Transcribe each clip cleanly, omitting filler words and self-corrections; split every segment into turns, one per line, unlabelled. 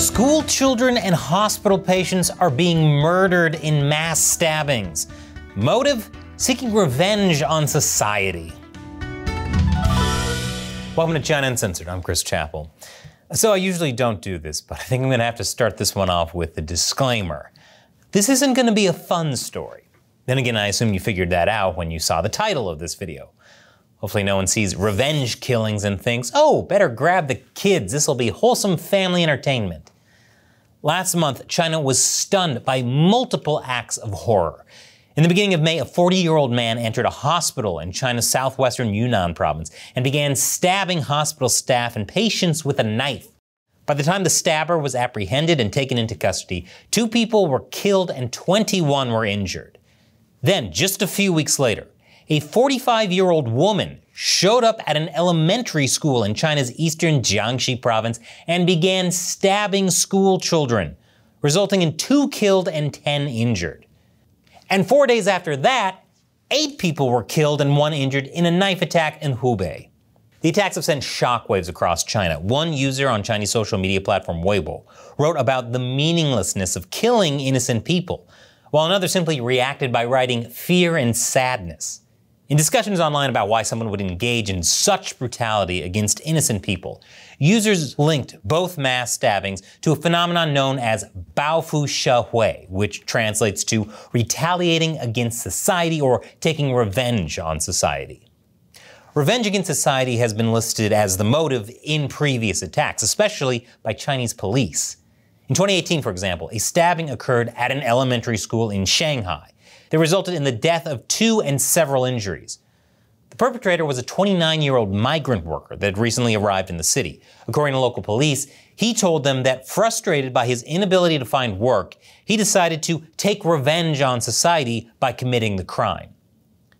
School children and hospital patients are being murdered in mass stabbings. Motive? Seeking revenge on society. Welcome to China Uncensored. I'm Chris Chappell. So I usually don't do this, but I think I'm gonna have to start this one off with a disclaimer. This isn't gonna be a fun story. Then again, I assume you figured that out when you saw the title of this video. Hopefully no one sees revenge killings and thinks, oh, better grab the kids, this'll be wholesome family entertainment. Last month, China was stunned by multiple acts of horror. In the beginning of May, a 40-year-old man entered a hospital in China's southwestern Yunnan province and began stabbing hospital staff and patients with a knife. By the time the stabber was apprehended and taken into custody, 2 people were killed and 21 were injured. Then, just a few weeks later, a 45-year-old woman showed up at an elementary school in China's eastern Jiangxi province and began stabbing school children, resulting in 2 killed and 10 injured. And 4 days after that, 8 people were killed and 1 injured in a knife attack in Hubei. The attacks have sent shockwaves across China. One user on Chinese social media platform Weibo wrote about the meaninglessness of killing innocent people, while another simply reacted by writing fear and sadness. In discussions online about why someone would engage in such brutality against innocent people, users linked both mass stabbings to a phenomenon known as Baofu Shehui, which translates to retaliating against society or taking revenge on society. Revenge against society has been listed as the motive in previous attacks, especially by Chinese police. In 2018, for example, a stabbing occurred at an elementary school in Shanghai that resulted in the death of 2 and several injuries. The perpetrator was a 29-year-old migrant worker that had recently arrived in the city. According to local police, he told them that frustrated by his inability to find work, he decided to take revenge on society by committing the crime.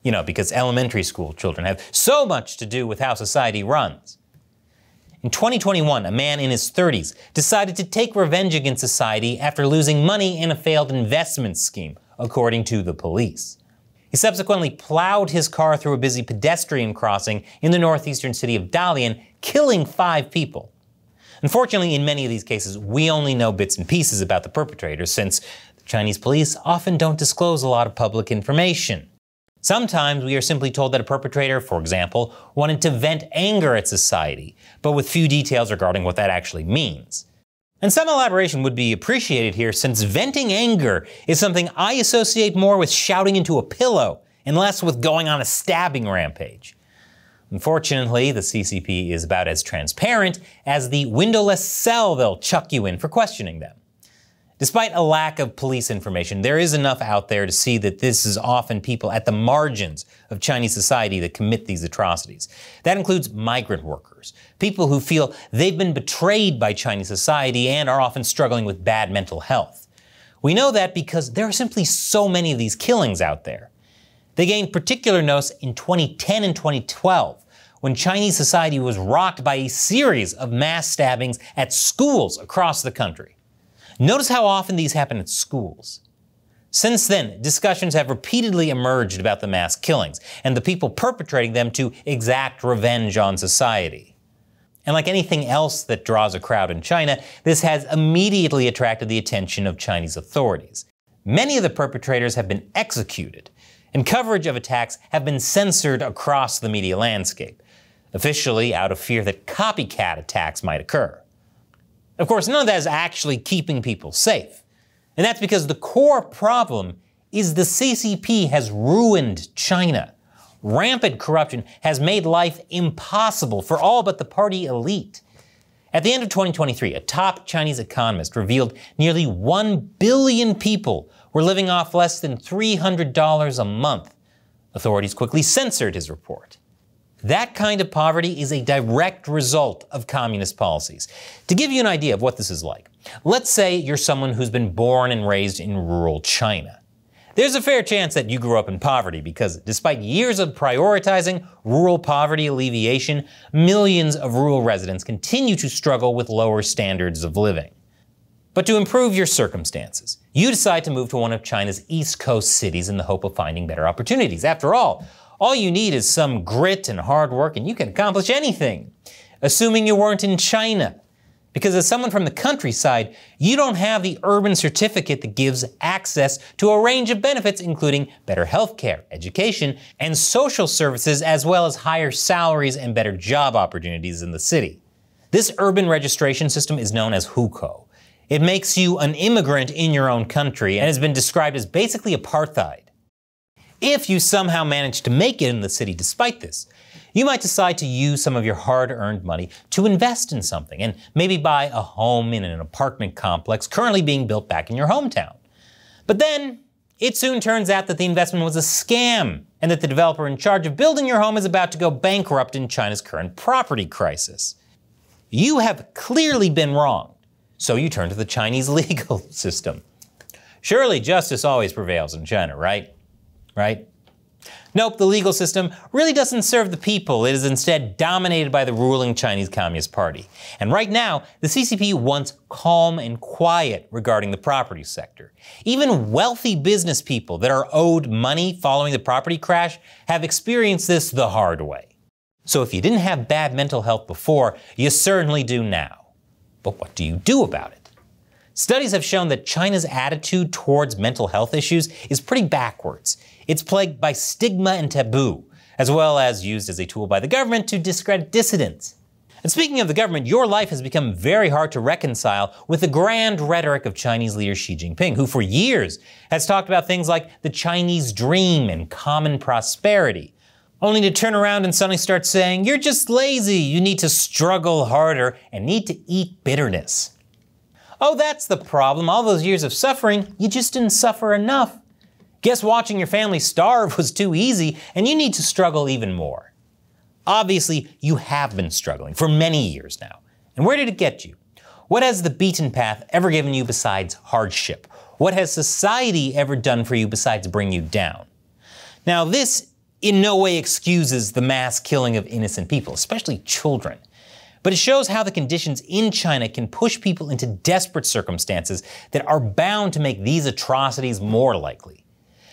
You know, because elementary school children have so much to do with how society runs. In 2021, a man in his 30s decided to take revenge against society after losing money in a failed investment scheme, according to the police. He subsequently plowed his car through a busy pedestrian crossing in the northeastern city of Dalian, killing 5 people. Unfortunately, in many of these cases, we only know bits and pieces about the perpetrators, since the Chinese police often don't disclose a lot of public information. Sometimes we are simply told that a perpetrator, for example, wanted to vent anger at society, but with few details regarding what that actually means. And some elaboration would be appreciated here, since venting anger is something I associate more with shouting into a pillow and less with going on a stabbing rampage. Unfortunately, the CCP is about as transparent as the windowless cell they'll chuck you in for questioning them. Despite a lack of police information, there is enough out there to see that this is often people at the margins of Chinese society that commit these atrocities. That includes migrant workers, people who feel they've been betrayed by Chinese society and are often struggling with bad mental health. We know that because there are simply so many of these killings out there. They gained particular notice in 2010 and 2012, when Chinese society was rocked by a series of mass stabbings at schools across the country. Notice how often these happen at schools. Since then, discussions have repeatedly emerged about the mass killings and the people perpetrating them to exact revenge on society. And like anything else that draws a crowd in China, this has immediately attracted the attention of Chinese authorities. Many of the perpetrators have been executed, and coverage of attacks have been censored across the media landscape, officially out of fear that copycat attacks might occur. Of course, none of that is actually keeping people safe. And that's because the core problem is the CCP has ruined China. Rampant corruption has made life impossible for all but the party elite. At the end of 2023, a top Chinese economist revealed nearly 1 billion people were living off less than $300 a month. Authorities quickly censored his report. That kind of poverty is a direct result of communist policies. To give you an idea of what this is like, let's say you're someone who's been born and raised in rural China. There's a fair chance that you grew up in poverty because despite years of prioritizing rural poverty alleviation, millions of rural residents continue to struggle with lower standards of living. But to improve your circumstances, you decide to move to one of China's East Coast cities in the hope of finding better opportunities. After all you need is some grit and hard work and you can accomplish anything. Assuming you weren't in China, Because as someone from the countryside, you don't have the urban certificate that gives access to a range of benefits, including better healthcare, education, and social services, as well as higher salaries and better job opportunities in the city. This urban registration system is known as hukou. It makes you an immigrant in your own country and has been described as basically apartheid. If you somehow manage to make it in the city despite this, you might decide to use some of your hard-earned money to invest in something and maybe buy a home in an apartment complex currently being built back in your hometown. But then, it soon turns out that the investment was a scam and that the developer in charge of building your home is about to go bankrupt in China's current property crisis. You have clearly been wronged, so you turn to the Chinese legal system. Surely justice always prevails in China, right? Right? Nope, the legal system really doesn't serve the people. It is instead dominated by the ruling Chinese Communist Party. And right now, the CCP wants calm and quiet regarding the property sector. Even wealthy business people that are owed money following the property crash have experienced this the hard way. So if you didn't have bad mental health before, you certainly do now. But what do you do about it? Studies have shown that China's attitude towards mental health issues is pretty backwards. It's plagued by stigma and taboo, as well as used as a tool by the government to discredit dissidents. And speaking of the government, your life has become very hard to reconcile with the grand rhetoric of Chinese leader Xi Jinping, who for years has talked about things like the Chinese dream and common prosperity, only to turn around and suddenly start saying, you're just lazy, you need to struggle harder and need to eat bitterness. Oh, that's the problem. All those years of suffering, you just didn't suffer enough. Guess watching your family starve was too easy, and you need to struggle even more. Obviously, you have been struggling for many years now. And where did it get you? What has the beaten path ever given you besides hardship? What has society ever done for you besides bring you down? Now, this in no way excuses the mass killing of innocent people, especially children. But it shows how the conditions in China can push people into desperate circumstances that are bound to make these atrocities more likely.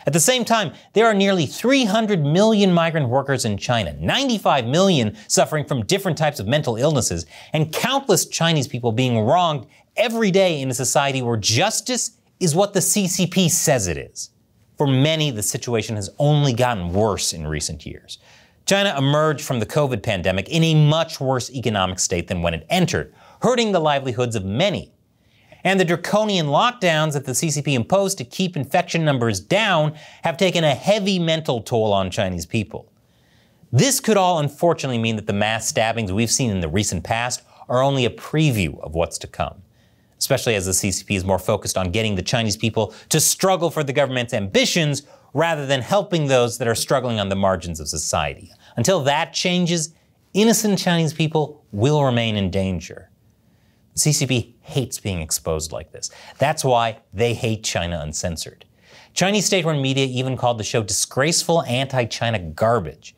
At the same time, there are nearly 300 million migrant workers in China, 95 million suffering from different types of mental illnesses, and countless Chinese people being wronged every day in a society where justice is what the CCP says it is. For many, the situation has only gotten worse in recent years. China emerged from the COVID pandemic in a much worse economic state than when it entered, hurting the livelihoods of many. And the draconian lockdowns that the CCP imposed to keep infection numbers down have taken a heavy mental toll on Chinese people. This could all unfortunately mean that the mass stabbings we've seen in the recent past are only a preview of what's to come, especially as the CCP is more focused on getting the Chinese people to struggle for the government's ambitions rather than helping those that are struggling on the margins of society. Until that changes, innocent Chinese people will remain in danger. The CCP hates being exposed like this. That's why they hate China Uncensored. Chinese state-run media even called the show disgraceful anti-China garbage.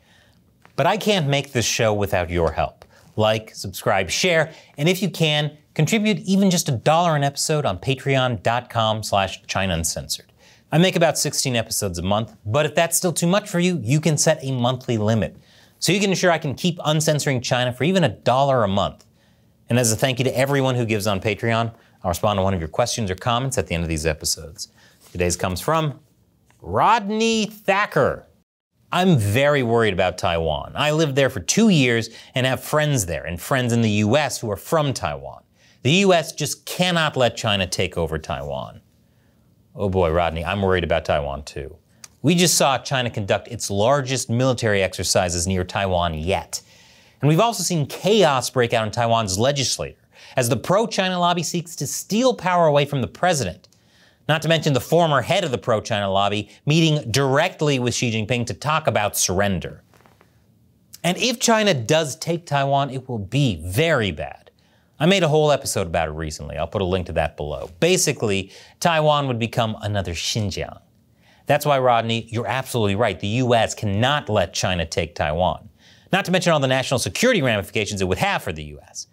But I can't make this show without your help. Like, subscribe, share, and if you can, contribute even just $1 an episode on patreon.com/China Uncensored. I make about 16 episodes a month, but if that's still too much for you, you can set a monthly limit. So you can ensure I can keep uncensoring China for even $1 a month. And as a thank you to everyone who gives on Patreon, I'll respond to one of your questions or comments at the end of these episodes. Today's comes from Rodney Thacker. I'm very worried about Taiwan. I lived there for 2 years and have friends there and friends in the US who are from Taiwan. The US just cannot let China take over Taiwan. Oh boy, Rodney, I'm worried about Taiwan too. We just saw China conduct its largest military exercises near Taiwan yet. And we've also seen chaos break out in Taiwan's legislature as the pro-China lobby seeks to steal power away from the president. Not to mention the former head of the pro-China lobby meeting directly with Xi Jinping to talk about surrender. And if China does take Taiwan, it will be very bad. I made a whole episode about it recently. I'll put a link to that below. Basically, Taiwan would become another Xinjiang. That's why, Rodney, you're absolutely right. The US cannot let China take Taiwan. Not to mention all the national security ramifications it would have for the US.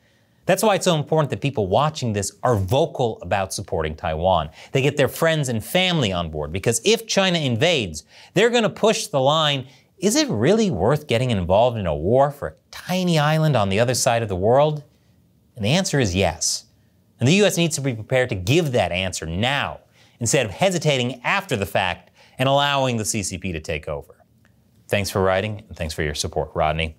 That's why it's so important that people watching this are vocal about supporting Taiwan. They get their friends and family on board, because if China invades, they're going to push the line, is it really worth getting involved in a war for a tiny island on the other side of the world? And the answer is yes. And the US needs to be prepared to give that answer now, instead of hesitating after the fact and allowing the CCP to take over. Thanks for writing, and thanks for your support, Rodney.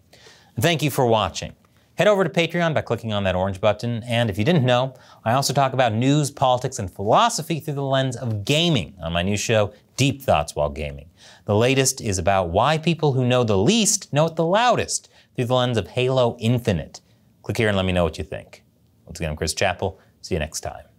And thank you for watching. Head over to Patreon by clicking on that orange button, and if you didn't know, I also talk about news, politics, and philosophy through the lens of gaming on my new show, Deep Thoughts While Gaming. The latest is about why people who know the least know it the loudest through the lens of Halo Infinite. Click here and let me know what you think. Once again, I'm Chris Chappell. See you next time.